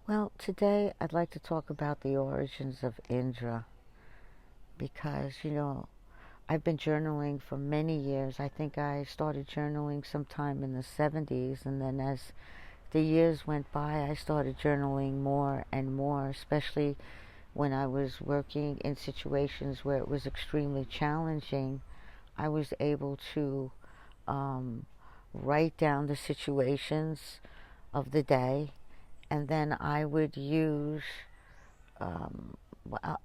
Well, today I'd like to talk about the origins of Indra because, I've been journaling for many years. I think I started journaling sometime in the 70s, and then as the years went by, I started journaling more and more, especially when I was working in situations where it was extremely challenging. I was able to um, write down the situations of the day, and then I would use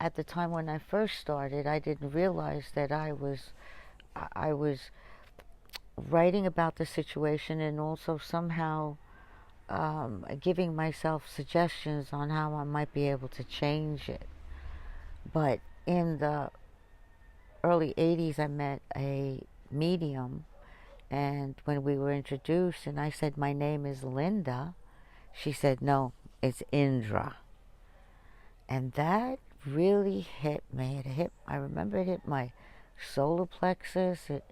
at the time when I first started, I didn't realize that I was writing about the situation and also somehow giving myself suggestions on how I might be able to change it. But in the early 80s, I met a medium, and when we were introduced, and I said, "My name is Linda," she said, "No, it's Indra." And that really hit me. I remember it hit my solar plexus. It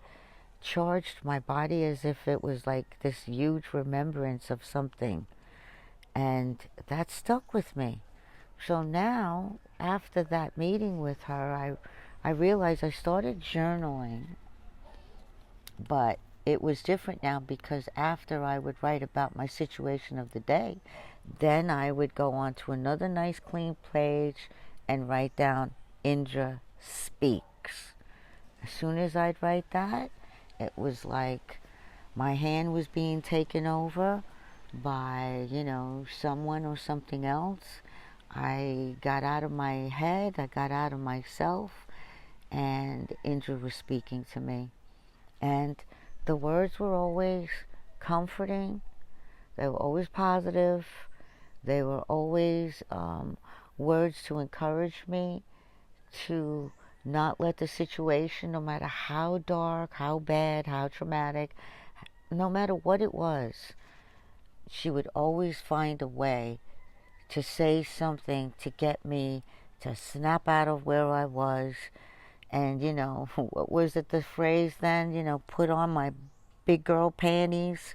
charged my body as if it was like this huge remembrance of something. And that stuck with me. So now, after that meeting with her, I realized I started journaling, but it was different now because after I would write about my situation of the day, then I would go on to another nice clean page and write down Indra speaks. As soon as I'd write that, it was like my hand was being taken over by, someone or something else. I got out of my head, I got out of myself, and Indra was speaking to me. And the words were always comforting, they were always positive, they were always words to encourage me to not let the situation, no matter how dark, how bad, how traumatic, no matter what it was, she would always find a way to say something to get me to snap out of where I was. And, what was it, the phrase then? Put on my big girl panties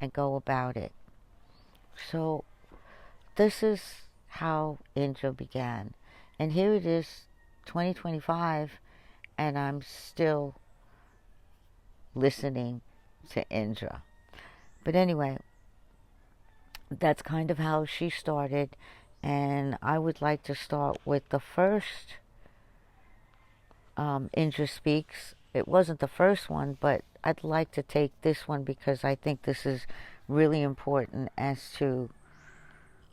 and go about it. So, this is how Indra began. And here it is, 2025, and I'm still listening to Indra. But anyway, that's kind of how she started. And I would like to start with the first Indra Speaks. It wasn't the first one, but I'd like to take this one because I think this is really important as to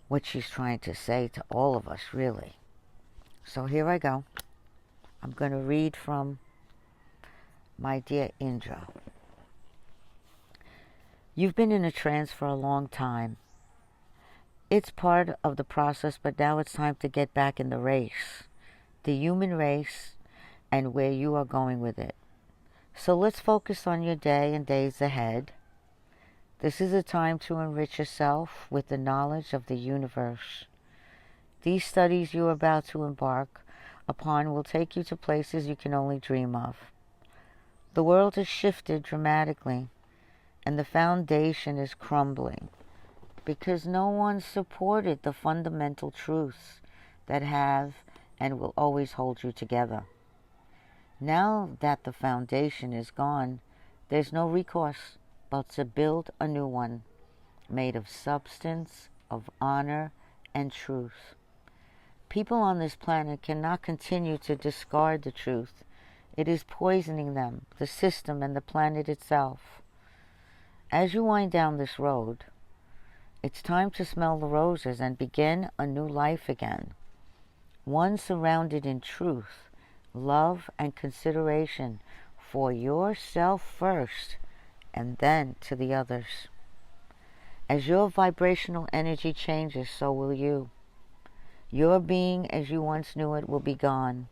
what she's trying to say to all of us, really. So here I go. I'm going to read from my dear Indra. You've been in a trance for a long time. It's part of the process, but now it's time to get back in the race. The human race and where you are going with it. So let's focus on your day and days ahead. This is a time to enrich yourself with the knowledge of the universe. These studies you are about to embark upon will take you to places you can only dream of. The world has shifted dramatically, and the foundation is crumbling because no one supported the fundamental truths that have and will always hold you together. Now that the foundation is gone, there's no recourse but to build a new one, made of substance, of honor, and truth. People on this planet cannot continue to discard the truth. It is poisoning them, the system, and the planet itself. As you wind down this road, it's time to smell the roses and begin a new life again. One surrounded in truth, love, and consideration for yourself first, and then to the others. As your vibrational energy changes, so will you. Your being as you once knew it will be gone,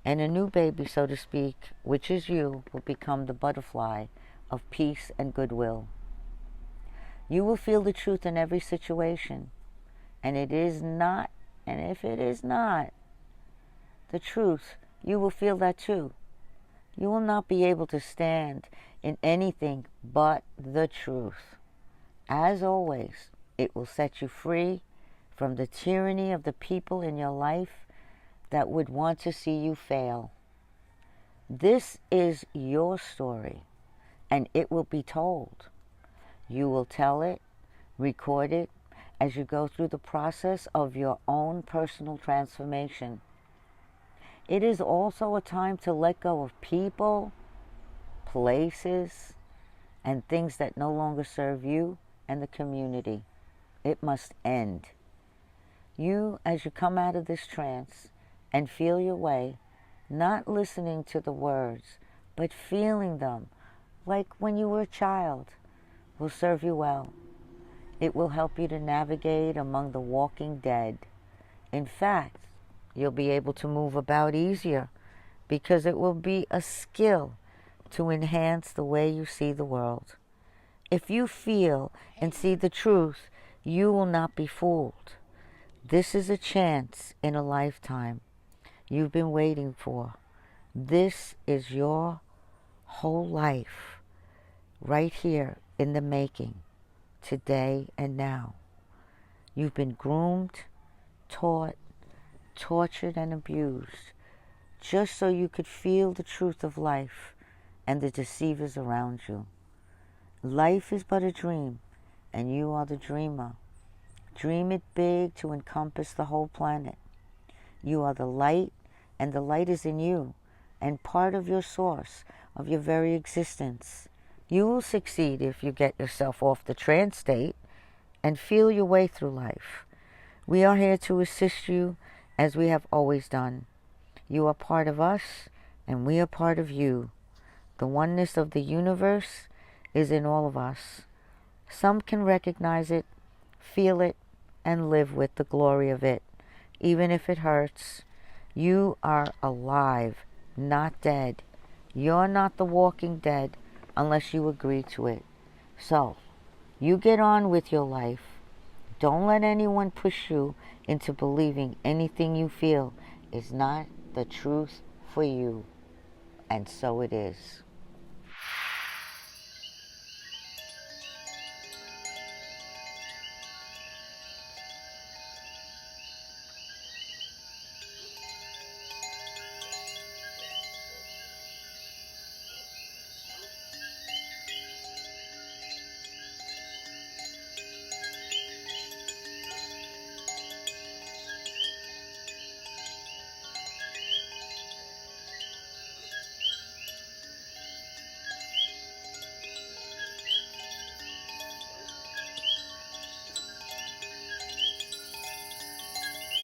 and a new baby, so to speak, which is you, will become the butterfly of peace and goodwill. You will feel the truth in every situation, and if it is not the truth, you will feel that too. You will not be able to stand in anything but the truth. As always, it will set you free from the tyranny of the people in your life that would want to see you fail. This is your story, and it will be told. You will tell it, record it, as you go through the process of your own personal transformation. It is also a time to let go of people, places, and things that no longer serve you and the community. It must end. You, as you come out of this trance and feel your way, not listening to the words, but feeling them, like when you were a child, will serve you well. It will help you to navigate among the walking dead. In fact, you'll be able to move about easier because it will be a skill to enhance the way you see the world. If you feel and see the truth, you will not be fooled. This is a chance in a lifetime you've been waiting for. This is your whole life right here in the making, today and now. You've been groomed, taught, tortured, and abused just so you could feel the truth of life and the deceivers around you. Life is but a dream, and you are the dreamer. Dream it big to encompass the whole planet. You are the light, and the light is in you, and part of your source, of your very existence. You will succeed if you get yourself off the trance state and feel your way through life. We are here to assist you as we have always done. You are part of us, and we are part of you. The oneness of the universe is in all of us. Some can recognize it, feel it, and live with the glory of it, even if it hurts. You are alive, not dead. You're not the walking dead unless you agree to it. So, you get on with your life. Don't let anyone push you into believing anything you feel is not the truth for you. And so it is.